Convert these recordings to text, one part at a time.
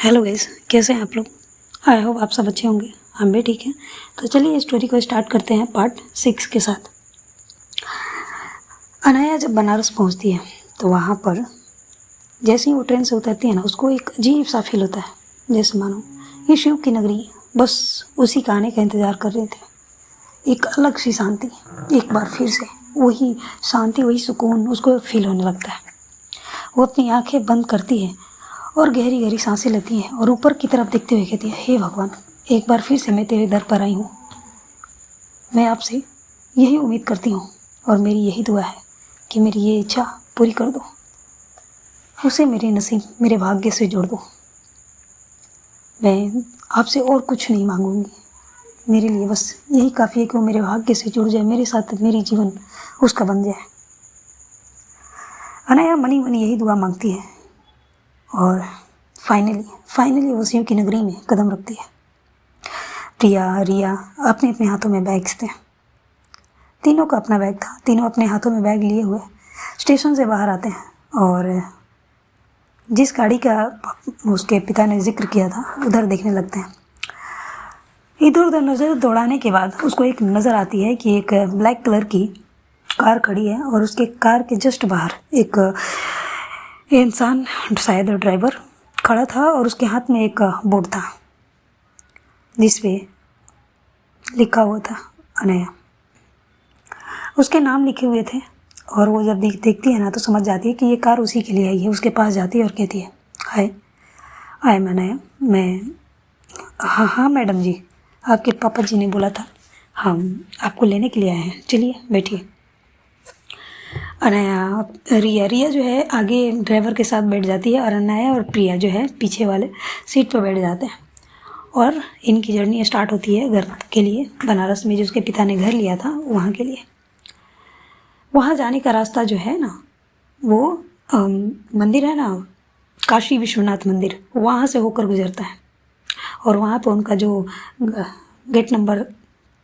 Hello guys, कैसे हैं आप लोग। आई होप आप सब अच्छे होंगे। हम भी ठीक हैं। तो चलिए स्टोरी को स्टार्ट करते हैं पार्ट 6 के साथ। अनाया जब बनारस पहुंचती है तो वहाँ पर जैसे ही वो ट्रेन से उतरती है ना, उसको एक अजीब सा फील होता है, जैसे मानो ये शिव की नगरी है, बस उसी का आने का इंतज़ार कर रहे थे। एक अलग सी शांति, एक बार फिर से वही शांति, वही सुकून उसको फील होने लगता है। वो अपनी आंखें बंद करती है और गहरी गहरी सांसें लेती है और ऊपर की तरफ देखते हुए कहती है, हे भगवान, एक बार फिर से मैं तेरे दर पर आई हूँ। मैं आपसे यही उम्मीद करती हूँ और मेरी यही दुआ है कि मेरी ये इच्छा पूरी कर दो, उसे मेरे नसीब, मेरे भाग्य से जोड़ दो। मैं आपसे और कुछ नहीं मांगूंगी, मेरे लिए बस यही काफ़ी है कि वो मेरे भाग्य से जुड़ जाए, मेरे साथ मेरी जीवन उसका बन जाए। अनाया मनी मनी यही दुआ मांगती है और फाइनली वो शिव की नगरी में कदम रखती है। प्रिया, रिया अपने अपने हाथों में बैग्स थे। तीनों का अपना बैग था। तीनों अपने हाथों में बैग लिए हुए स्टेशन से बाहर आते हैं और जिस गाड़ी का उसके पिता ने जिक्र किया था उधर देखने लगते हैं। इधर उधर नज़र दौड़ाने के बाद उसको एक नज़र आती है कि एक ब्लैक कलर की कार खड़ी है और उसके कार के जस्ट बाहर एक इंसान, शायद ड्राइवर, खड़ा था और उसके हाथ में एक बोर्ड था जिस पे लिखा हुआ था अनया। उसके नाम लिखे हुए थे और वो जब देखती है ना तो समझ जाती है कि ये कार उसी के लिए आई है। उसके पास जाती है और कहती है, हाय, आई एम अनया। मैं हाँ मैडम जी, आपके पापा जी ने बोला था, हम आपको लेने के लिए आए हैं, चलिए बैठिए। अनया, रिया जो है आगे ड्राइवर के साथ बैठ जाती है और अनया और प्रिया जो है पीछे वाले सीट पर बैठ जाते हैं और इनकी जर्नी स्टार्ट होती है घर के लिए, बनारस में जो उसके पिता ने घर लिया था वहाँ के लिए। वहाँ जाने का रास्ता जो है ना, वो मंदिर है ना, काशी विश्वनाथ मंदिर, वहाँ से होकर गुजरता है और वहाँ पर उनका जो गेट नंबर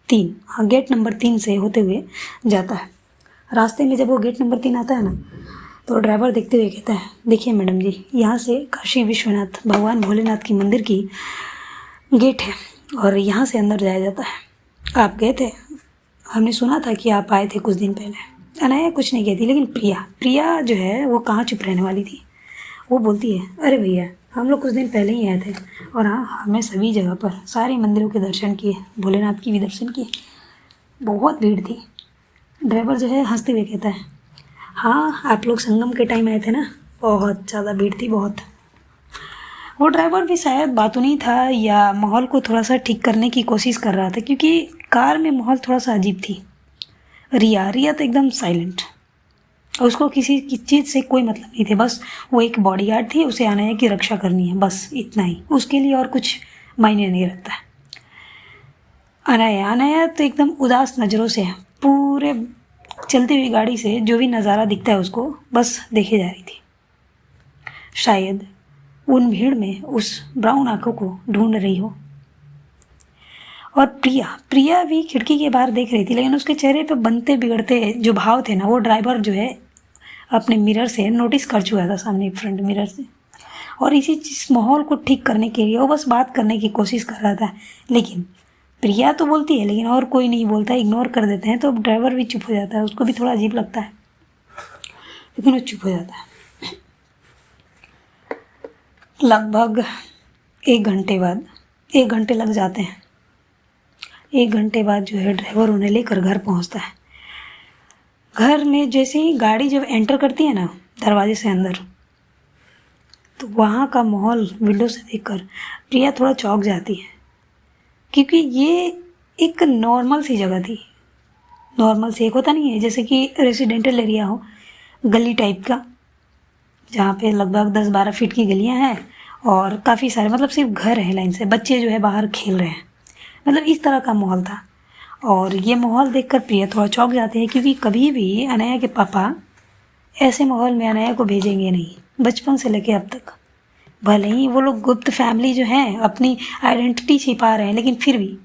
3, हाँ गेट नंबर 3 से होते हुए जाता है। रास्ते में जब वो गेट नंबर 3 आता है ना तो ड्राइवर देखते हुए कहता है, देखिए मैडम जी, यहाँ से काशी विश्वनाथ भगवान भोलेनाथ की मंदिर की गेट है और यहाँ से अंदर जाया जाता है। आप गए थे, हमने सुना था कि आप आए थे कुछ दिन पहले। अनाया कुछ नहीं कहती, लेकिन प्रिया जो है वो कहाँ चुप रहने वाली थी। वो बोलती है, अरे भैया, हम लोग कुछ दिन पहले ही आए थे और हाँ, हमने सभी जगह पर सारे मंदिरों के दर्शन किए, भोलेनाथ की भी दर्शन किए, बहुत भीड़ थी। ड्राइवर जो है हंसते हुए कहता है, हाँ आप लोग संगम के टाइम आए थे ना, बहुत ज़्यादा भीड़ थी, बहुत। वो ड्राइवर भी शायद बातूनी था या माहौल को थोड़ा सा ठीक करने की कोशिश कर रहा था, क्योंकि कार में माहौल थोड़ा सा अजीब थी। रिया तो एकदम साइलेंट, उसको किसी की चीज़ से कोई मतलब नहीं थे, बस वो एक बॉडीगार्ड थी, उसे अनया की रक्षा करनी है, बस इतना ही, उसके लिए और कुछ मायने नहीं रखता है। अनया तो एकदम उदास नज़रों से पूरे चलती हुई गाड़ी से जो भी नज़ारा दिखता है उसको बस देखे जा रही थी। शायद उन भीड़ में उस ब्राउन आंखों को ढूंढ रही हो। और प्रिया भी खिड़की के बाहर देख रही थी, लेकिन उसके चेहरे पे बनते बिगड़ते जो भाव थे ना, वो ड्राइवर जो है अपने मिरर से नोटिस कर चुका था, सामने फ्रंट मिरर से। और इसी चीज़ माहौल को ठीक करने के लिए वो बस बात करने की कोशिश कर रहा था, लेकिन प्रिया तो बोलती है लेकिन और कोई नहीं बोलता, इग्नोर कर देते हैं, तो ड्राइवर भी चुप हो जाता है। उसको भी थोड़ा अजीब लगता है, लेकिन वो चुप हो जाता है। लगभग 1 घंटे लग जाते हैं। 1 घंटे बाद जो है ड्राइवर उन्हें लेकर घर पहुंचता है। घर में जैसे ही गाड़ी जब एंटर करती है ना दरवाजे से अंदर, तो वहाँ का माहौल विंडो से देखकर प्रिया थोड़ा चौंक जाती है, क्योंकि ये एक नॉर्मल सी जगह थी। नॉर्मल से एक होता नहीं है जैसे कि रेजिडेंटल एरिया हो, गली टाइप का, जहाँ पे लगभग 10-12 फीट की गलियाँ हैं और काफ़ी सारे, मतलब सिर्फ घर हैं लाइन से, बच्चे जो है बाहर खेल रहे हैं, मतलब इस तरह का माहौल था। और ये माहौल देखकर प्रिया थोड़ा चौंक जाते हैं, क्योंकि कभी भी अनया के पापा ऐसे माहौल में अनया को भेजेंगे नहीं, बचपन से लेके अब तक। भले ही वो लोग गुप्त फैमिली जो हैं अपनी आइडेंटिटी छिपा रहे हैं, लेकिन फिर भी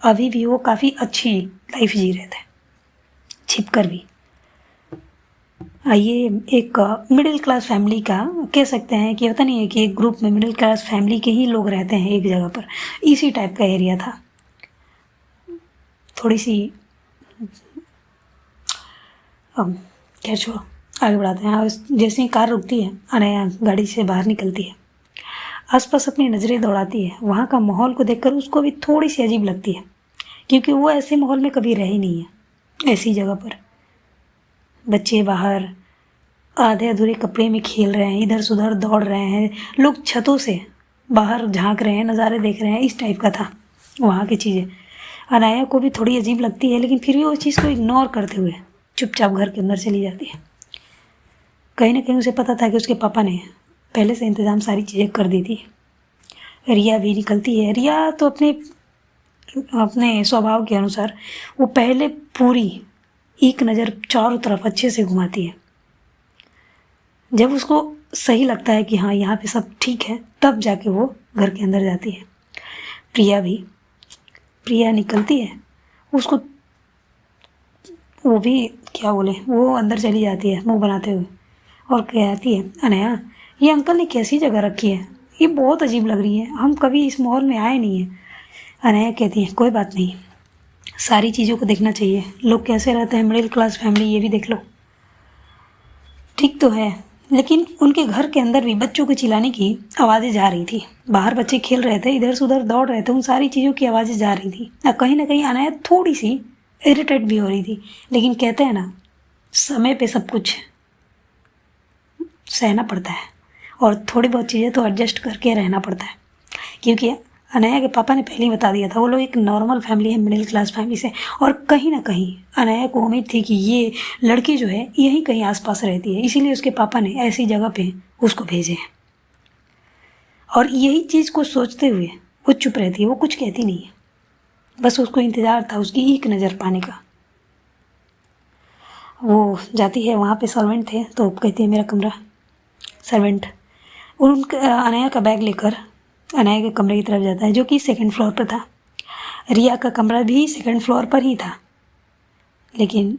अभी भी वो काफ़ी अच्छी लाइफ जी रहे थे, छिप कर भी। ये एक मिडिल क्लास फैमिली का कह सकते हैं कि होता नहीं है कि एक ग्रुप में मिडिल क्लास फैमिली के ही लोग रहते हैं एक जगह पर, इसी टाइप का एरिया था। थोड़ी सी अब क्या छोड़ो, आगे बढ़ाते हैं। जैसे ही कार रुकती है, अनया गाड़ी से बाहर निकलती है, आसपास अपनी नज़रें दौड़ाती है। वहाँ का माहौल को देखकर उसको भी थोड़ी सी अजीब लगती है, क्योंकि वो ऐसे माहौल में कभी रही नहीं है। ऐसी जगह पर बच्चे बाहर आधे अधूरे कपड़े में खेल रहे हैं, इधर से उधर दौड़ रहे हैं, लोग छतों से बाहर झांक रहे हैं, नज़ारे देख रहे हैं, इस टाइप का था वहाँ की चीज़ें। अनाया को भी थोड़ी अजीब लगती है, लेकिन फिर भी उस चीज़ को इग्नोर करते हुए चुपचाप घर के अंदर चली जाती है। कहीं ना कहीं उसे पता था कि उसके पापा ने पहले से इंतज़ाम सारी चीज़ें कर दी थी। रिया भी निकलती है। रिया तो अपने अपने स्वभाव के अनुसार वो पहले पूरी एक नज़र चारों तरफ अच्छे से घुमाती है। जब उसको सही लगता है कि हाँ यहाँ पे सब ठीक है, तब जाके वो घर के अंदर जाती है। प्रिया निकलती है, उसको वो भी क्या बोले, वो अंदर चली जाती है मुंह बनाते हुए और कहती है, अनया ये अंकल ने कैसी जगह रखी है, ये बहुत अजीब लग रही है, हम कभी इस माहौल में आए नहीं हैं। अनया कहती है, कोई बात नहीं, सारी चीज़ों को देखना चाहिए, लोग कैसे रहते हैं, मिडिल क्लास फैमिली, ये भी देख लो। ठीक तो है, लेकिन उनके घर के अंदर भी बच्चों के चिल्लाने की आवाज़ें जा रही थी। बाहर बच्चे खेल रहे थे, इधर से उधर दौड़ रहे थे, उन सारी चीज़ों की आवाज़ें जा रही थी। कहीं ना कहीं अनाया थोड़ी सी इरिटेट भी हो रही थी, लेकिन कहते हैं ना, समय पे सब कुछ सहना पड़ता है और थोड़ी बहुत चीज़ें तो एडजस्ट करके रहना पड़ता है। क्योंकि अनया के पापा ने पहले ही बता दिया था, वो लोग एक नॉर्मल फैमिली है, मिडिल क्लास फैमिली से। और कहीं ना कहीं अनया को उम्मीद थी कि ये लड़की जो है यहीं कहीं आसपास रहती है, इसीलिए उसके पापा ने ऐसी जगह पे उसको भेजे हैं। और यही चीज़ को सोचते हुए वो चुप रहती है, वो कुछ कहती नहीं है, बस उसको इंतज़ार था उसकी एक नज़र पाने का। वो जाती है, वहाँ पे सर्वेंट थे, तो कहती है मेरा कमरा। सर्वेंट अनया का बैग लेकर अनया के कमरे की तरफ जाता है, जो कि सेकंड फ्लोर पर था। रिया का कमरा भी सेकंड फ्लोर पर ही था, लेकिन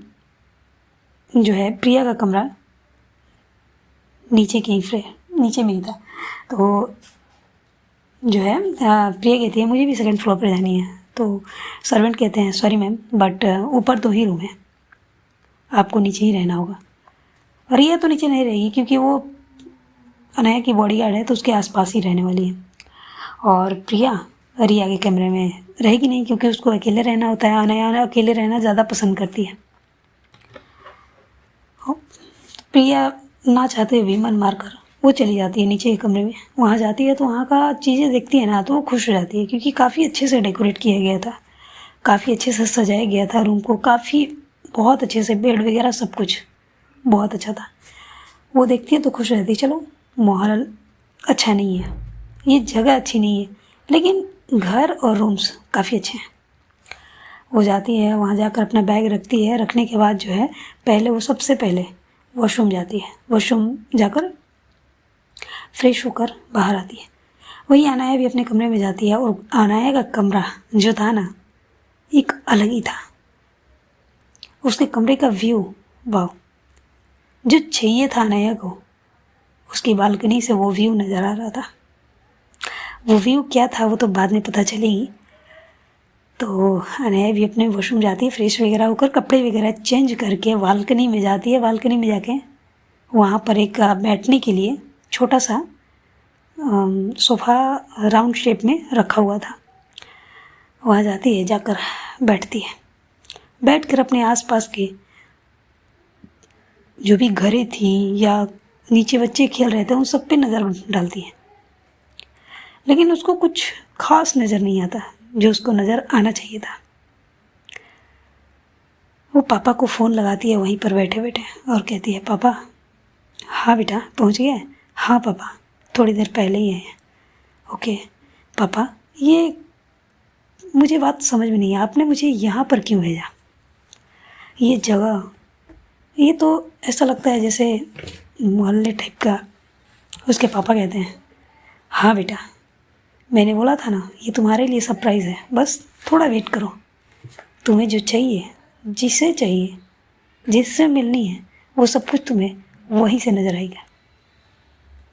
जो है प्रिया का कमरा नीचे में ही था। तो जो है प्रिया कहती है मुझे भी सेकंड फ्लोर पर जानी है। तो सर्वेंट कहते हैं सॉरी मैम, बट ऊपर तो ही रूम है, आपको नीचे ही रहना होगा। और रिया तो नीचे नहीं रहेगी, क्योंकि वो अनया की बॉडीगार्ड है, तो उसके आसपास ही रहने वाली है। और प्रिया रिया के कमरे में रहेगी नहीं, क्योंकि उसको अकेले रहना होता है। अनया अकेले रहना ज़्यादा पसंद करती है। प्रिया ना चाहते हुए मन मारकर वो चली जाती है नीचे के कमरे में। वहाँ जाती है तो वहाँ का चीज़ें देखती है ना, तो वो खुश हो जाती है, क्योंकि काफ़ी अच्छे से डेकोरेट किया गया था, काफ़ी अच्छे से सजाया गया था रूम को, काफ़ी बहुत अच्छे से बेड वगैरह सब कुछ बहुत अच्छा था। वो देखती है तो खुश रहती है, चलो माहौल अच्छा नहीं है, ये जगह अच्छी नहीं है, लेकिन घर और रूम्स काफ़ी अच्छे हैं। वो जाती है, वहाँ जाकर अपना बैग रखती है। रखने के बाद जो है पहले वो सबसे पहले वॉशरूम जाती है। वॉशरूम जाकर फ्रेश होकर बाहर आती है। वही अनाया भी अपने कमरे में जाती है, और अनाया का कमरा जो था ना, एक अलग ही था। उसके कमरे का व्यू, वाह, जो चाहिए था अनाया को, उसकी बालकनी से वो व्यू नज़र आ रहा था। वो व्यू क्या था वो तो बाद में पता चलेगी। तो अनया भी अपने वॉशरूम जाती है, फ्रेश वगैरह होकर कपड़े वगैरह चेंज करके बालकनी में जाती है। बालकनी में जाके वहाँ पर एक बैठने के लिए छोटा सा सोफ़ा राउंड शेप में रखा हुआ था। वहाँ जाती है, जाकर बैठती है। बैठकर अपने आसपास के जो भी घरें थी या नीचे बच्चे खेल रहे थे, उन सब पे नज़र डालती है, लेकिन उसको कुछ खास नज़र नहीं आता जो उसको नज़र आना चाहिए था। वो पापा को फ़ोन लगाती है वहीं पर बैठे बैठे और कहती है, पापा। हाँ बेटा, पहुंच गए? हाँ पापा, थोड़ी देर पहले ही आए हैं। ओके पापा, ये मुझे बात समझ में नहीं है, आपने मुझे यहाँ पर क्यों भेजा? ये जगह, ये तो ऐसा लगता है जैसे मोहल्ले टाइप का। उसके पापा कहते हैं, हाँ बेटा, मैंने बोला था ना, ये तुम्हारे लिए सरप्राइज़ है, बस थोड़ा वेट करो। तुम्हें जो चाहिए, जिसे चाहिए, जिससे मिलनी है, वो सब कुछ तुम्हें वहीं से नज़र आएगा।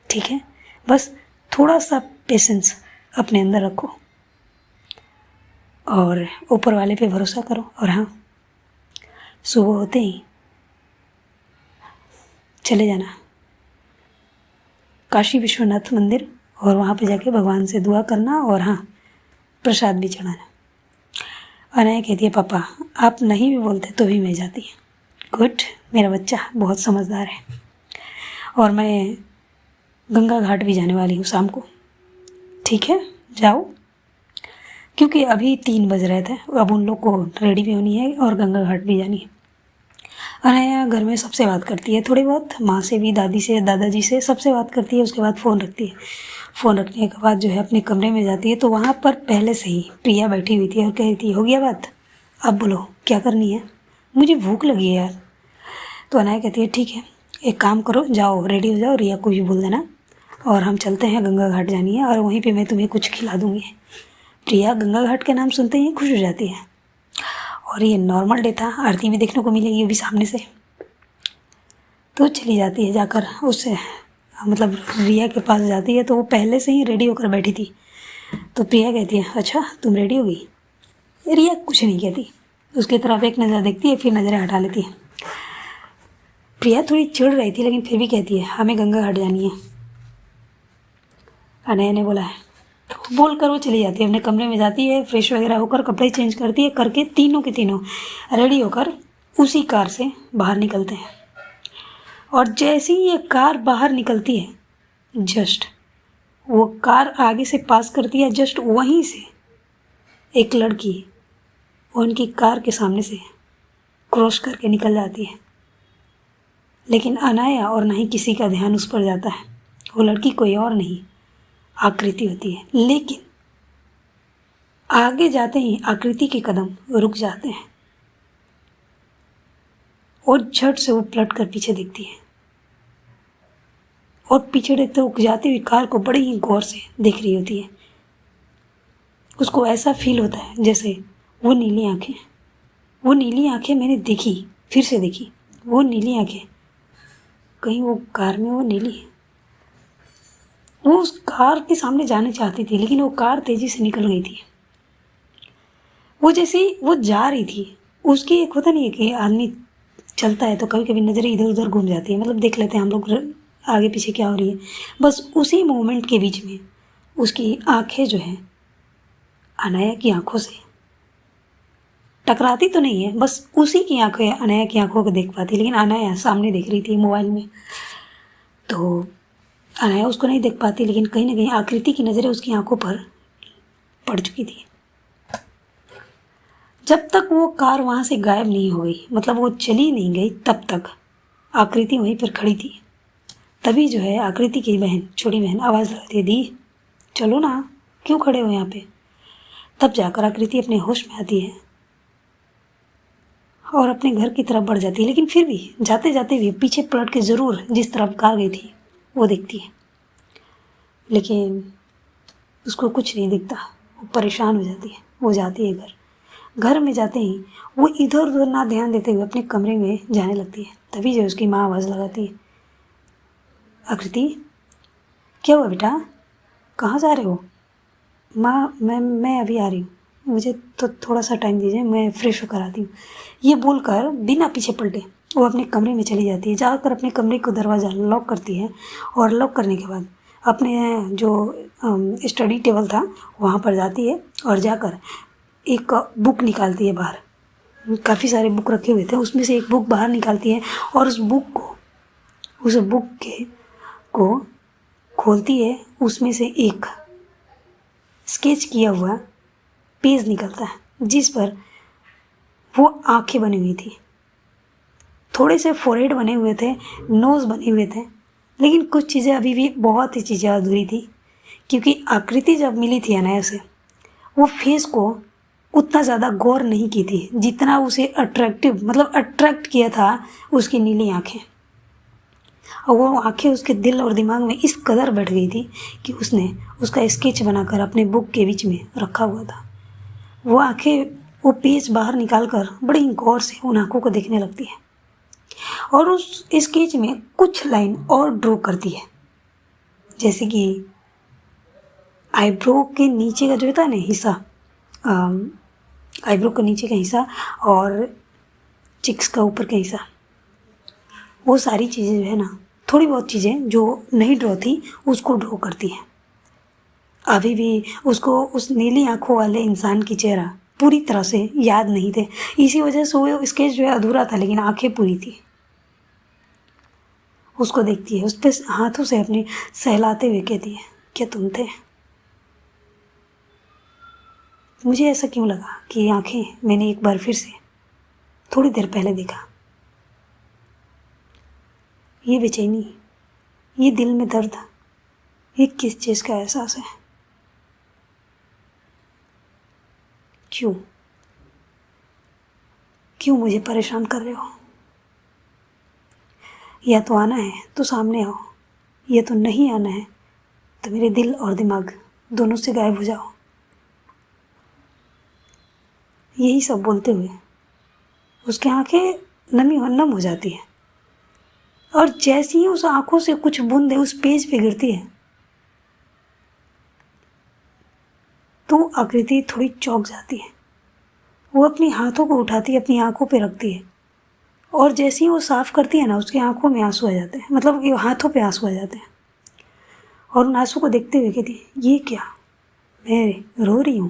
ठीक है, बस थोड़ा सा पेशेंस अपने अंदर रखो और ऊपर वाले पे भरोसा करो। और हाँ, सुबह होते ही चले जाना काशी विश्वनाथ मंदिर और वहाँ पे जाके भगवान से दुआ करना और हाँ, प्रसाद भी चढ़ाना। अनया कहती है पापा आप नहीं भी बोलते तो भी मैं जाती। गुड, मेरा बच्चा बहुत समझदार है। और मैं गंगा घाट भी जाने वाली हूँ शाम को। ठीक है, जाओ, क्योंकि अभी 3 बज रहे थे, अब उन लोग को रेडी भी होनी है और गंगा घाट भी जानी है। अनया घर में सबसे बात करती है, थोड़ी बहुत, माँ से भी, दादी से, दादाजी से, सबसे बात करती है। उसके बाद फ़ोन रखती है। फ़ोन रखने के बाद जो है अपने कमरे में जाती है, तो वहाँ पर पहले से ही प्रिया बैठी हुई थी और कह रही थी हो गया बात, अब बोलो क्या करनी है, मुझे भूख लगी है यार। तो अनया कहती है ठीक है, एक काम करो, जाओ रेडी हो जाओ, रिया को भी बोल देना और हम चलते हैं, गंगा घाट जानी है और वहीं पे मैं तुम्हें कुछ खिला दूँगी। प्रिया गंगा घाट के नाम सुनते ही खुश हो जाती है और ये नॉर्मल डे था, आरती भी देखने को मिलेगी अभी सामने से। तो चली जाती है, जाकर उससे मतलब रिया के पास जाती है, तो वो पहले से ही रेडी होकर बैठी थी। तो प्रिया कहती है अच्छा तुम रेडी हो गई। रिया कुछ नहीं कहती, उसकी तरफ एक नज़र देखती है, फिर नज़रें हटा लेती है। प्रिया थोड़ी चिढ़ रही थी लेकिन फिर भी कहती है हमें गंगा घाट जानी है। अनया ने बोला है, तो बोल कर वो चली जाती है, अपने कमरे में जाती है, फ्रेश वगैरह होकर कपड़े चेंज करती है, करके तीनों के तीनों रेडी होकर उसी कार से बाहर निकलते हैं। और जैसे ही ये कार बाहर निकलती है, जस्ट वो कार आगे से पास करती है, जस्ट वहीं से एक लड़की उनकी कार के सामने से क्रॉस करके निकल जाती है। लेकिन अनया और ना ही किसी का ध्यान उस पर जाता है। वो लड़की कोई और नहीं, आकृति होती है। लेकिन आगे जाते ही आकृति के कदम रुक जाते हैं और झट से वो पलट कर पीछे देखती है और पीछे देखते हुए जाती हुई कार को बड़ी ही गौर से देख रही होती है। उसको ऐसा फील होता है जैसे वो नीली आंखें मैंने देखी, फिर से देखी, वो नीली आंखें, कहीं वो कार में वो नीली है। वो उस कार के सामने जाने चाहती थी लेकिन वो कार तेज़ी से निकल गई थी। वो जैसे वो जा रही थी, उसकी एक होता नहीं है कि आदमी चलता है तो कभी कभी नज़रें इधर उधर घूम जाती है, मतलब देख लेते हैं हम लोग आगे पीछे क्या हो रही है। बस उसी मोमेंट के बीच में उसकी आंखें जो है अनया की आंखों से टकराती तो नहीं है, बस उसी की आंखें अनया की आंखों को देख पाती, लेकिन अनया सामने देख रही थी मोबाइल में, तो अनया उसको नहीं देख पाती, लेकिन कहीं ना कहीं आकृति की नज़रें उसकी आंखों पर पड़ चुकी थी। जब तक वो कार वहाँ से गायब नहीं हो गई, मतलब वो चली नहीं गई, तब तक आकृति वहीं पर खड़ी थी। तभी जो है आकृति की बहन, छोटी बहन आवाज़ लगाती है, दी चलो ना, क्यों खड़े हो यहाँ पे। तब जाकर आकृति अपने होश में आती है और अपने घर की तरफ बढ़ जाती है, लेकिन फिर भी जाते जाते भी पीछे पलट के ज़रूर जिस तरफ कार गई थी वो देखती है, लेकिन उसको कुछ नहीं दिखता। वो परेशान हो जाती है, वो जाती है घर में जाते ही वो इधर उधर ना ध्यान देते हुए अपने कमरे में जाने लगती है। तभी जो उसकी माँ आवाज़ लगाती है, आकृति क्या हुआ बेटा, कहाँ जा रहे हो। माँ मैं अभी आ रही हूँ, मुझे तो थोड़ा सा टाइम दीजिए, मैं फ्रेश होकर आती हूँ। ये बोलकर बिना पीछे पलटे वो अपने कमरे में चली जाती है। जाकर अपने कमरे को दरवाज़ा लॉक करती है और लॉक करने के बाद अपने जो स्टडी टेबल था वहाँ पर जाती है और जाकर एक बुक निकालती है बाहर। काफ़ी सारे बुक रखे हुए थे, उसमें से एक बुक बाहर निकालती है और उस बुक को खोलती है। उसमें से एक स्केच किया हुआ पेज निकलता है जिस पर वो आंखें बनी हुई थी, थोड़े से फोरहेड बने हुए थे, नोज़ बने हुए थे, लेकिन कुछ चीज़ें अभी भी बहुत ही चीज़ें अधूरी थी, क्योंकि आकृति जब मिली थी अनया से वो फेस को उतना ज़्यादा गौर नहीं की थी जितना उसे अट्रैक्ट किया था उसकी नीली आंखें। और वो आंखें उसके दिल और दिमाग में इस कदर बैठ गई थी कि उसने उसका स्केच बनाकर अपने बुक के बीच में रखा हुआ था। वो आंखें वो पेज बाहर निकाल कर बड़ी गौर से उन आंखों को देखने लगती है। और उस स्केच में कुछ लाइन और ड्रॉ करती है, जैसे कि आईब्रो के नीचे का जो होता है ना हिस्सा, आईब्रो के नीचे का हिस्सा और चिक्स का ऊपर का हिस्सा, वो सारी चीज़ें जो है ना, थोड़ी बहुत चीज़ें जो नहीं ड्रॉ थी उसको ड्रॉ करती है। अभी भी उसको उस नीली आंखों वाले इंसान की चेहरा पूरी तरह से याद नहीं थे, इसी वजह से वो स्केच जो है अधूरा था, लेकिन आंखें पूरी थी। उसको देखती है, उस पर हाथों से अपने सहलाते हुए कहती है, क्या तुम थे? मुझे ऐसा क्यों लगा कि ये आंखें मैंने एक बार फिर से थोड़ी देर पहले देखा। ये बेचैनी, ये दिल में दर्द, ये किस चीज़ का एहसास है? क्यों मुझे परेशान कर रहे हो? या तो आना है तो सामने आओ, या तो नहीं आना है तो मेरे दिल और दिमाग दोनों से गायब हो जाओ। यही सब बोलते हुए उसकी आंखें नम हो जाती है, और जैसे ही उस आंखों से कुछ बूंदें उस पेज पे गिरती है तो आकृति थोड़ी चौंक जाती है। वो अपनी हाथों को उठाती है, अपनी आंखों पे रखती है, और जैसे ही वो साफ़ करती है ना, उसकी आंखों में आंसू आ जाते हैं, मतलब ये हाथों पे आंसू आ जाते हैं। और उन आंसू को देखते हुए कहती है, ये क्या, मैं रो रही हूँ,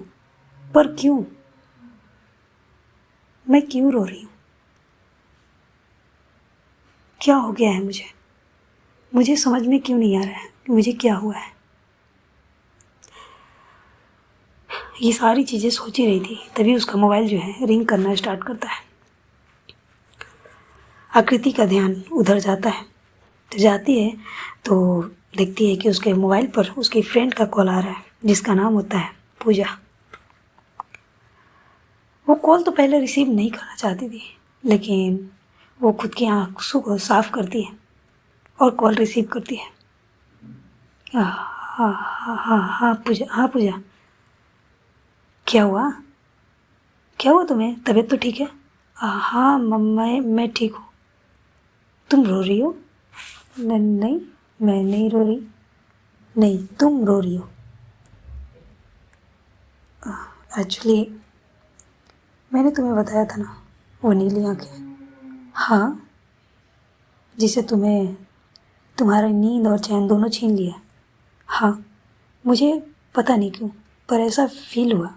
पर क्यों? मैं क्यों रो रही हूँ? क्या हो गया है मुझे समझ में क्यों नहीं आ रहा है कि मुझे क्या हुआ है। ये सारी चीज़ें सोच ही रही थी, तभी उसका मोबाइल जो है रिंग करना स्टार्ट करता है। आकृति का ध्यान उधर जाता है, तो जाती है तो देखती है कि उसके मोबाइल पर उसकी फ्रेंड का कॉल आ रहा है, जिसका नाम होता है पूजा। वो कॉल तो पहले रिसीव नहीं करना चाहती थी, लेकिन वो खुद की आंसू को साफ करती है और कॉल रिसीव करती है। हाँ पूजा, क्या हुआ तुम्हें? तबीयत तो ठीक है? हाँ मैं ठीक हूँ। तुम रो रही हो? नहीं, मैं नहीं रो रही। नहीं, तुम रो रही हो। एक्चुअली मैंने तुम्हें बताया था ना, वो नीली आंखें। हाँ, जिसे तुम्हारा नींद और चैन दोनों छीन लिया। हाँ, मुझे पता नहीं क्यों, पर ऐसा फील हुआ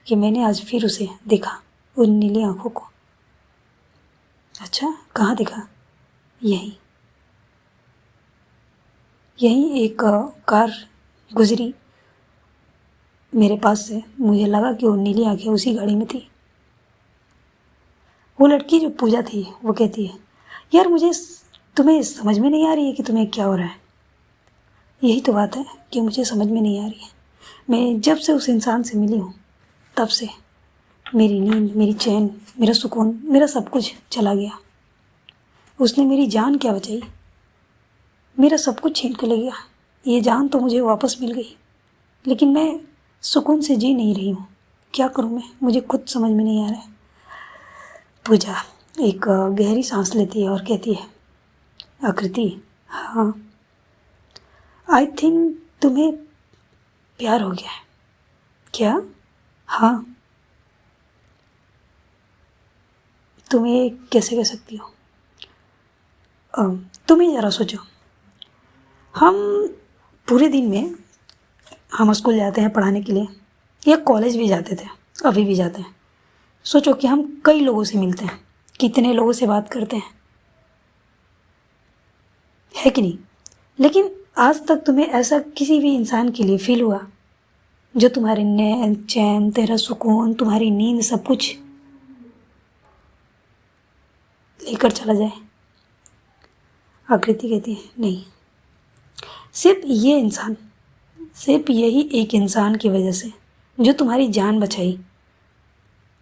कि मैंने आज फिर उसे देखा, उन नीली आंखों को। अच्छा, कहाँ देखा? यहीं एक कार गुजरी मेरे पास से, मुझे लगा कि वो नीली आंखें उसी गाड़ी में थी। वो लड़की जो पूजा थी, वो कहती है, यार तुम्हें समझ में नहीं आ रही है कि तुम्हें क्या हो रहा है। यही तो बात है कि मुझे समझ में नहीं आ रही है। मैं जब से उस इंसान से मिली हूँ, तब से मेरी नींद, मेरी चैन, मेरा सुकून, मेरा सब कुछ चला गया। उसने मेरी जान क्या बचाई, मेरा सब कुछ छीन के ले गया। ये जान तो मुझे वापस मिल गई, लेकिन मैं सुकून से जी नहीं रही हूँ। क्या करूँ मैं, मुझे खुद समझ में नहीं आ रहा है। पूजा एक गहरी सांस लेती है और कहती है, आकृति, हाँ, आई थिंक तुम्हें प्यार हो गया है। क्या? हाँ। तुम ये कैसे कह सकती हो? तुम ही ज़रा सोचो, हम पूरे दिन में हम स्कूल जाते हैं पढ़ाने के लिए, या कॉलेज भी जाते थे, अभी भी जाते हैं। सोचो कि हम कई लोगों से मिलते हैं, कितने लोगों से बात करते हैं, है कि नहीं? लेकिन आज तक तुम्हें ऐसा किसी भी इंसान के लिए फील हुआ जो तुम्हारे चैन, तेरा सुकून, तुम्हारी नींद, सब कुछ लेकर चला जाए? आकृति कहती है, नहीं, सिर्फ यही एक इंसान की वजह से जो तुम्हारी जान बचाई,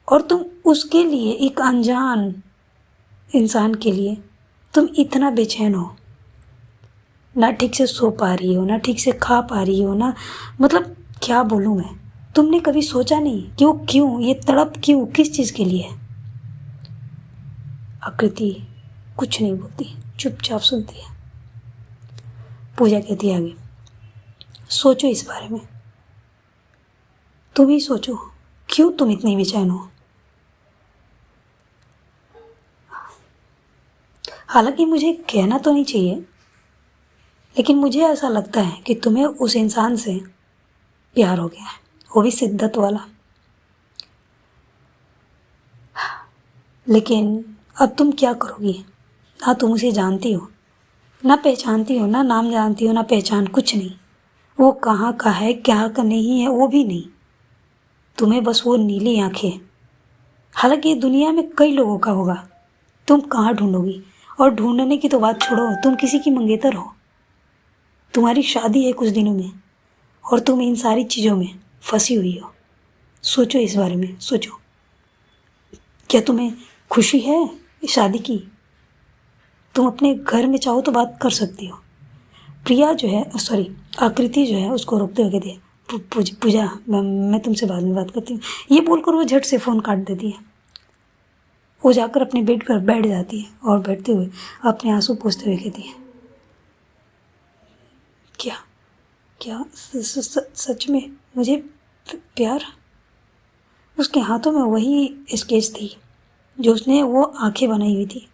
और तुम उसके लिए, एक अनजान इंसान के लिए तुम इतना बेचैन हो, ना ठीक से सो पा रही हो, ना ठीक से खा पा रही हो, ना, मतलब क्या बोलूँ मैं। तुमने कभी सोचा नहीं कि वो क्यों, ये तड़प क्यों, किस चीज़ के लिए है? आकृति कुछ नहीं बोलती, चुपचाप सुनती है। पूजा कहती है आगे, सोचो इस बारे में, तुम ही सोचो, क्यों तुम इतनी बेचैन हो। हालांकि मुझे कहना तो नहीं चाहिए, लेकिन मुझे ऐसा लगता है कि तुम्हें उस इंसान से प्यार हो गया है, वो भी शिद्दत वाला। लेकिन अब तुम क्या करोगी? ना तुम उसे जानती हो, ना पहचानती हो, ना नाम जानती हो, ना पहचान, कुछ नहीं। वो कहाँ का है, क्या का नहीं है, वो भी नहीं। तुम्हें बस वो नीली आंखें। हालांकि दुनिया में कई लोगों का होगा, तुम कहाँ ढूंढोगी? और ढूंढने की तो बात छोड़ो, तुम किसी की मंगेतर हो। तुम्हारी शादी है कुछ दिनों में, और तुम इन सारी चीज़ों में फंसी हुई हो। सोचो इस बारे में, सोचो। क्या तुम्हें खुशी है इस शादी की? तुम अपने घर में चाहो तो बात कर सकती हो। प्रिया जो है, सॉरी, आकृति जो है उसको रोकते हुए कहती है, पूजा, मैं तुमसे बाद में बात करती हूँ। ये बोलकर वो झट से फ़ोन काट देती है। वो जाकर अपने बेड पर बैठ जाती है और बैठते हुए अपने आंसू पोंछते हुए कहती है, क्या क्या सच में मुझे प्यार? उसके हाथों में वही स्केच थी जो उसने वो आंखें बनाई हुई थी,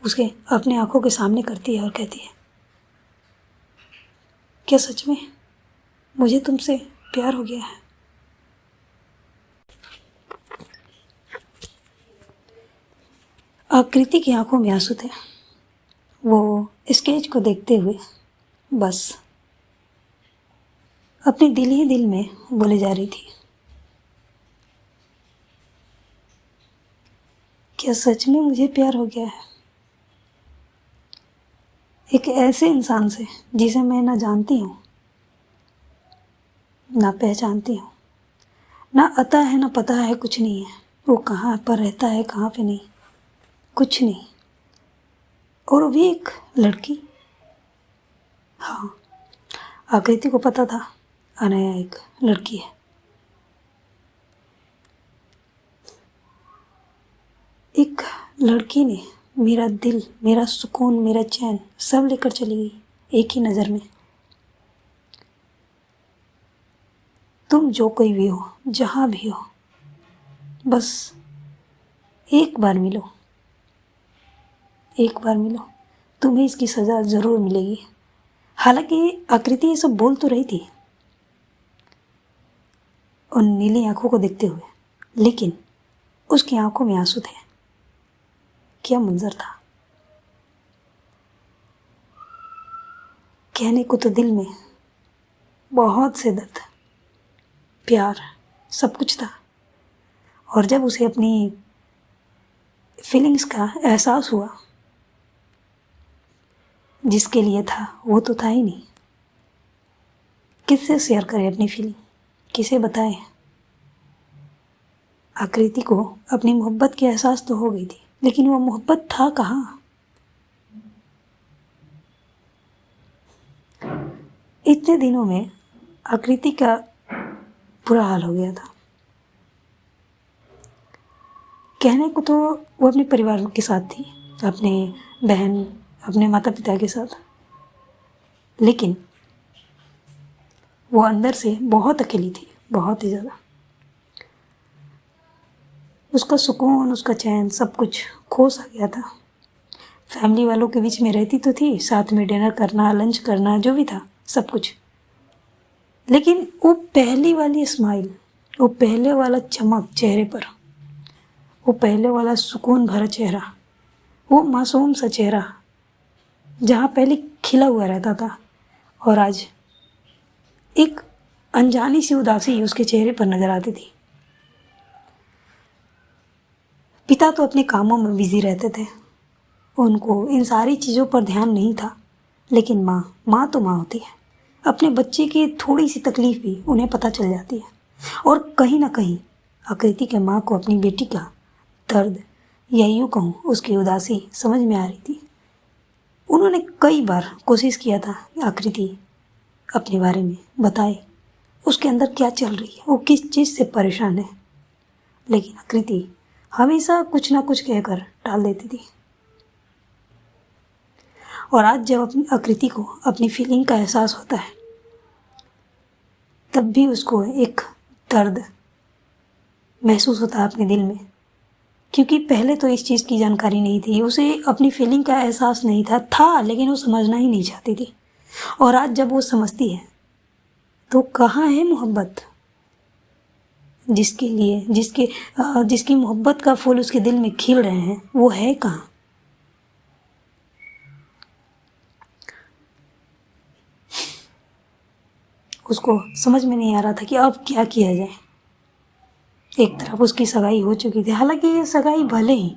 उसके अपने आंखों के सामने करती है और कहती है, क्या सच में मुझे तुमसे प्यार हो गया है? आकृति की आंखों में आंसू थे। वो स्केच को देखते हुए बस अपने दिल ही दिल में बोले जा रही थी, क्या सच में मुझे प्यार हो गया है? एक ऐसे इंसान से जिसे मैं ना जानती हूँ, ना पहचानती हूँ, ना अता है ना पता है, कुछ नहीं है। वो कहाँ पर रहता है, कहाँ पे नहीं, कुछ नहीं। और वो भी एक लड़की। हाँ, आकृति को पता था अनया एक लड़की है। एक लड़की ने मेरा दिल, मेरा सुकून, मेरा चैन सब लेकर चली गई एक ही नज़र में। तुम जो कोई भी हो, जहाँ भी हो, बस एक बार मिलो, एक बार मिलो, तुम्हें इसकी सज़ा ज़रूर मिलेगी। हालांकि आकृति ये सब बोल तो रही थी उन नीली आंखों को देखते हुए, लेकिन उसकी आंखों में आंसू थे। क्या मंजर था! कहने को तो दिल में बहुत से दर्द, प्यार, सब कुछ था, और जब उसे अपनी फीलिंग्स का एहसास हुआ, जिसके लिए था वो तो था ही नहीं। किससे शेयर करे अपनी फीलिंग, किसे बताए? आकृति को अपनी मोहब्बत की एहसास तो हो गई थी, लेकिन वो मोहब्बत था कहाँ? इतने दिनों में आकृति का बुरा हाल हो गया था। कहने को तो वो अपने परिवार के साथ थी, अपने बहन, अपने माता पिता के साथ, लेकिन वो अंदर से बहुत अकेली थी, बहुत ही ज़्यादा। उसका सुकून, उसका चैन, सब कुछ खो सा गया था। फैमिली वालों के बीच में रहती तो थी, साथ में डिनर करना, लंच करना, जो भी था सब कुछ, लेकिन वो पहली वाली स्माइल, वो पहले वाला चमक चेहरे पर, वो पहले वाला सुकून भरा चेहरा, वो मासूम सा चेहरा जहाँ पहले खिला हुआ रहता था, और आज एक अनजानी सी उदासी उसके चेहरे पर नजर आती थी। पिता तो अपने कामों में बिजी रहते थे, उनको इन सारी चीज़ों पर ध्यान नहीं था, लेकिन माँ तो माँ होती है। अपने बच्चे की थोड़ी सी तकलीफ भी उन्हें पता चल जाती है, और कहीं ना कहीं आकृति के माँ को अपनी बेटी का दर्द, या यूँ कहूँ उसकी उदासी समझ में आ रही थी। उन्होंने कई बार कोशिश किया था आकृति अपने बारे में बताए, उसके अंदर क्या चल रही है, वो किस चीज़ से परेशान है, लेकिन आकृति हमेशा कुछ ना कुछ कहकर टाल देती थी। और आज जब अपनी आकृति को अपनी फीलिंग का एहसास होता है, तब भी उसको एक दर्द महसूस होता है अपने दिल में, क्योंकि पहले तो इस चीज़ की जानकारी नहीं थी, उसे अपनी फीलिंग का एहसास नहीं था लेकिन वो समझना ही नहीं चाहती थी। और आज जब वो समझती है तो कहाँ है मोहब्बत, जिसके लिए जिसकी मोहब्बत का फूल उसके दिल में खिल रहे हैं, वो है कहाँ। उसको समझ में नहीं आ रहा था कि अब क्या किया जाए। एक तरफ उसकी सगाई हो चुकी थी, हालांकि ये सगाई भले ही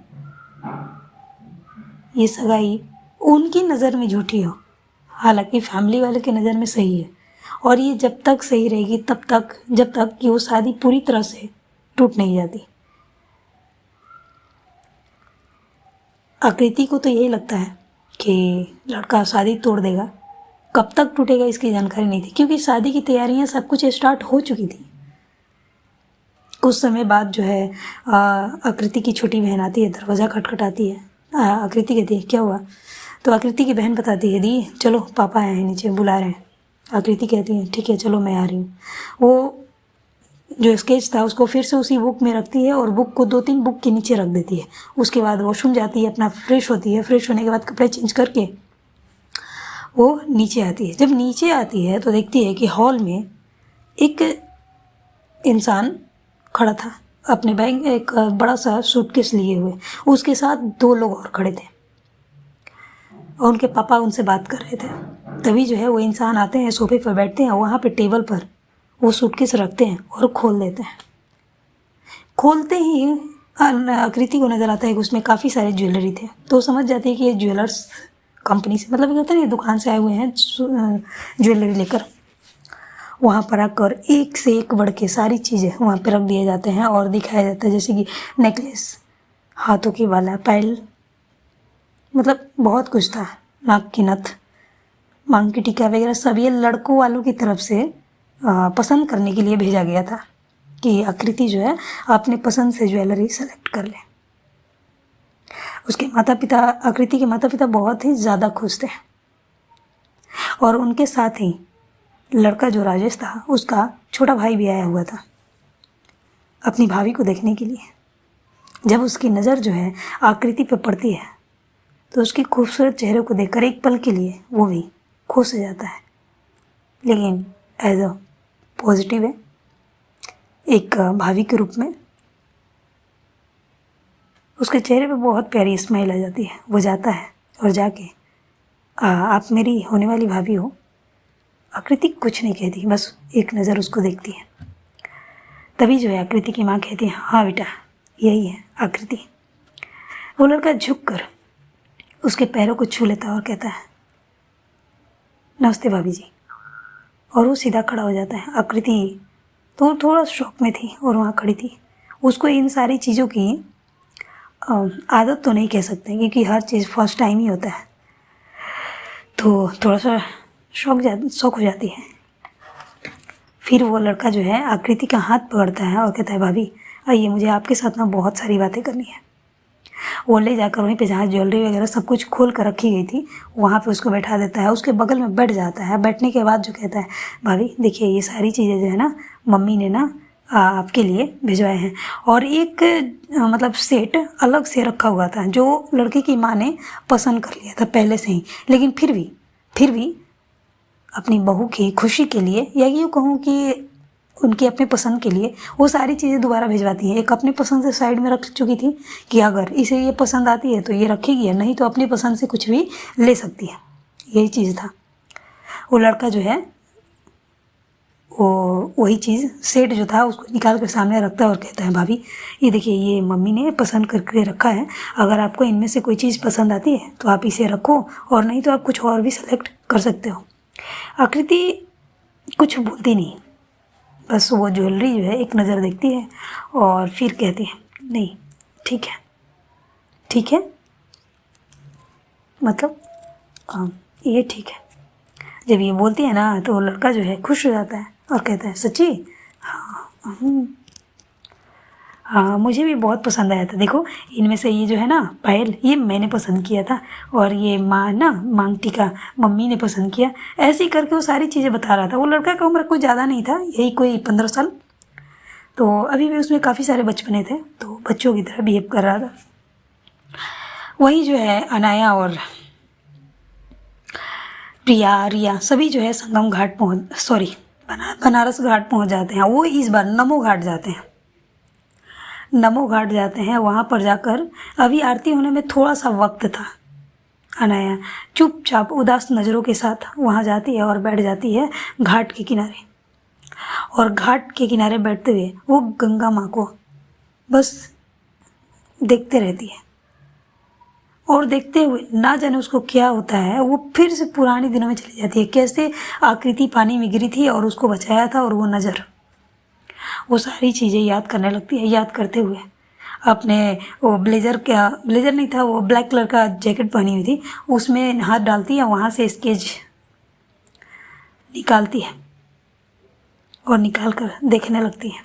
ये सगाई उनकी नज़र में झूठी हो, हालांकि फैमिली वाले की नज़र में सही है, और ये जब तक सही रहेगी तब तक, जब तक कि वो शादी पूरी तरह से टूट नहीं जाती। आकृति को तो यही लगता है कि लड़का शादी तोड़ देगा, कब तक टूटेगा इसकी जानकारी नहीं थी, क्योंकि शादी की तैयारियां सब कुछ स्टार्ट हो चुकी थी। कुछ समय बाद जो है आकृति की छोटी बहन आती है, दरवाज़ा खटखटाती है। आकृति कहती है क्या हुआ, तो आकृति की बहन बताती है दी चलो पापा आए हैं नीचे बुला रहे हैं। आकृति कहती है ठीक है चलो मैं आ रही हूँ। वो जो स्केच था उसको फिर से उसी बुक में रखती है और बुक को 2-3 बुक के नीचे रख देती है। उसके बाद वॉशरूम जाती है, अपना फ्रेश होती है, फ्रेश होने के बाद कपड़े चेंज करके वो नीचे आती है। जब नीचे आती है तो देखती है कि हॉल में एक इंसान खड़ा था, अपने बैग एक बड़ा सा सूटकेस लिए हुए, उसके साथ 2 लोग और खड़े थे और उनके पापा उनसे बात कर रहे थे। तभी जो है वो इंसान आते हैं, सोफे पर बैठते हैं, वहाँ पे टेबल पर वो सूटकेस रखते हैं और खोल देते हैं। खोलते ही आकृति को नज़र आता है कि उसमें काफ़ी सारे ज्वेलरी थे, तो वो समझ जाती है कि ये ज्वेलर्स कंपनी से, मतलब ये होता है ना, दुकान से आए हुए हैं ज्वेलरी लेकर। वहाँ पर आकर एक से एक बढ़ के सारी चीज़ें वहाँ पे रख दिए जाते हैं और दिखाया जाता है, जैसे कि नेकलेस, हाथों की बाला, पायल, मतलब बहुत कुछ था, नाक की नथ, मांग की टीका वगैरह सब ये लड़कों वालों की तरफ से पसंद करने के लिए भेजा गया था कि आकृति जो है अपने पसंद से ज्वेलरी सेलेक्ट कर ले। उसके माता पिता, आकृति के माता पिता बहुत ही ज़्यादा खुश थे और उनके साथ ही लड़का जो राजेश था उसका छोटा भाई भी आया हुआ था अपनी भाभी को देखने के लिए। जब उसकी नज़र जो है आकृति पर पड़ती है तो उसके खूबसूरत चेहरे को देखकर एक पल के लिए वो भी खुश हो जाता है, लेकिन एज अ पॉजिटिव है, एक भाभी के रूप में उसके चेहरे पे बहुत प्यारी स्माइल आ जाती है। वो जाता है और जाके आप मेरी होने वाली भाभी हो। आकृति कुछ नहीं कहती, बस एक नज़र उसको देखती है। तभी जो है आकृति की माँ कहती है हाँ बेटा यही है आकृति। वो लड़का झुक कर उसके पैरों को छू लेता है और कहता है नमस्ते भाभी जी, और वो सीधा खड़ा हो जाता है। आकृति तो थोड़ा शौक में थी और वहाँ खड़ी थी। उसको इन सारी चीज़ों की आदत तो नहीं कह सकते क्योंकि हर चीज़ फर्स्ट टाइम ही होता है, तो थोड़ा सा शौक हो जाती है। फिर वो लड़का जो है आकृति का हाथ पकड़ता है और कहता है भाभी आइए, मुझे आपके साथ ना बहुत सारी बातें करनी है। वो ले जाकर वहीं पे जहाँ ज्वेलरी वगैरह सब कुछ खोल कर रखी गई थी वहाँ पे उसको बैठा देता है, उसके बगल में बैठ जाता है। बैठने के बाद जो कहता है भाभी देखिए ये सारी चीज़ें जो है ना मम्मी ने ना आपके लिए भिजवाए हैं, और एक मतलब सेट अलग से रखा हुआ था जो लड़की की माँ ने पसंद कर लिया था पहले से ही, लेकिन फिर भी अपनी बहू की खुशी के लिए, या यूँ कहूँ कि उनकी अपने पसंद के लिए वो सारी चीज़ें दोबारा भिजवाती है। एक अपनी पसंद से साइड में रख चुकी थी कि अगर इसे ये पसंद आती है तो ये रखेगी, या नहीं तो अपनी पसंद से कुछ भी ले सकती है, यही चीज़ था। वो लड़का जो है वो वही चीज़ सेट जो था उसको निकाल कर सामने रखता है और कहता है भाभी ये देखिए ये मम्मी ने पसंद करके रखा है, अगर आपको इनमें से कोई चीज़ पसंद आती है तो आप इसे रखो, और नहीं तो आप कुछ और भी सेलेक्ट कर सकते हो। आकृति कुछ बोलती नहीं, बस वो ज्वेलरी जो है एक नज़र देखती है और फिर कहती है नहीं ठीक है मतलब ये ठीक है। जब ये बोलती है ना तो लड़का जो है खुश हो जाता है और कहता है सच्ची हाँ हाँ, मुझे भी बहुत पसंद आया था। देखो इनमें से ये जो है ना पायल, ये मैंने पसंद किया था, और ये मांग टीका मम्मी ने पसंद किया। ऐसे ही करके वो सारी चीज़ें बता रहा था। वो लड़का का उम्र कुछ ज़्यादा नहीं था, यही कोई 15 साल। तो अभी भी उसमें काफ़ी सारे बचपने थे, तो बच्चों की तरह बिहेव कर रहा था। वही जो है अनाया और प्रिया, रिया सभी जो है संगम घाट बनारस घाट पहुंच जाते हैं। वो इस बार नमो घाट जाते हैं। नमो घाट जाते हैं, वहाँ पर जाकर अभी आरती होने में थोड़ा सा वक्त था। अनाया चुपचाप उदास नज़रों के साथ वहाँ जाती है और बैठ जाती है घाट के किनारे। और घाट के किनारे बैठते हुए वो गंगा माँ को बस देखते रहती है। और देखते हुए ना जाने उसको क्या होता है, वो फिर से पुराने दिनों में चली जाती है। कैसे आकृति पानी में गिरी थी और उसको बचाया था, और वो नज़र, वो सारी चीज़ें याद करने लगती है। याद करते हुए अपने वो ब्लेज़र नहीं था, वो ब्लैक कलर का जैकेट पहनी हुई थी, उसमें हाथ डालती है, वहाँ से स्केच निकालती है और निकाल कर देखने लगती है।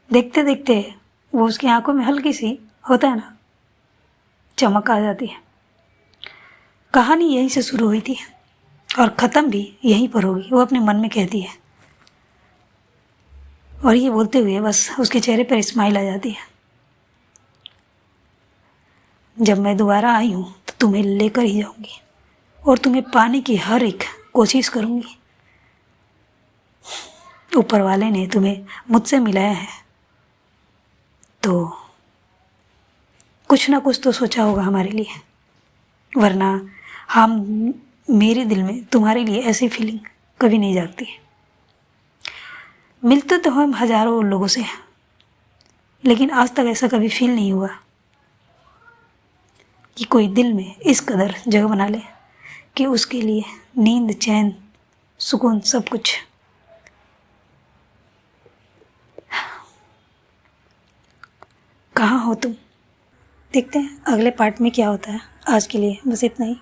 देखते देखते वो उसकी आंखों में हल्की सी होता है ना चमक आ जाती है। कहानी यहीं से शुरू हुई थी और ख़त्म भी यहीं पर होगी, वो अपने मन में कहती है। और ये बोलते हुए बस उसके चेहरे पर स्माइल आ जाती है। जब मैं दोबारा आई हूँ तो तुम्हें लेकर ही जाऊँगी और तुम्हें पाने की हर एक कोशिश करूँगी। ऊपर वाले ने तुम्हें मुझसे मिलाया है, तो कुछ ना कुछ तो सोचा होगा हमारे लिए, वरना हम मेरे दिल में तुम्हारे लिए ऐसी फीलिंग कभी नहीं जागती। मिलते तो हम हज़ारों लोगों से, लेकिन आज तक ऐसा कभी फील नहीं हुआ कि कोई दिल में इस कदर जगह बना ले कि उसके लिए नींद, चैन, सुकून सब कुछ। कहाँ हो तुम? देखते हैं अगले पार्ट में क्या होता है। आज के लिए बस इतना ही।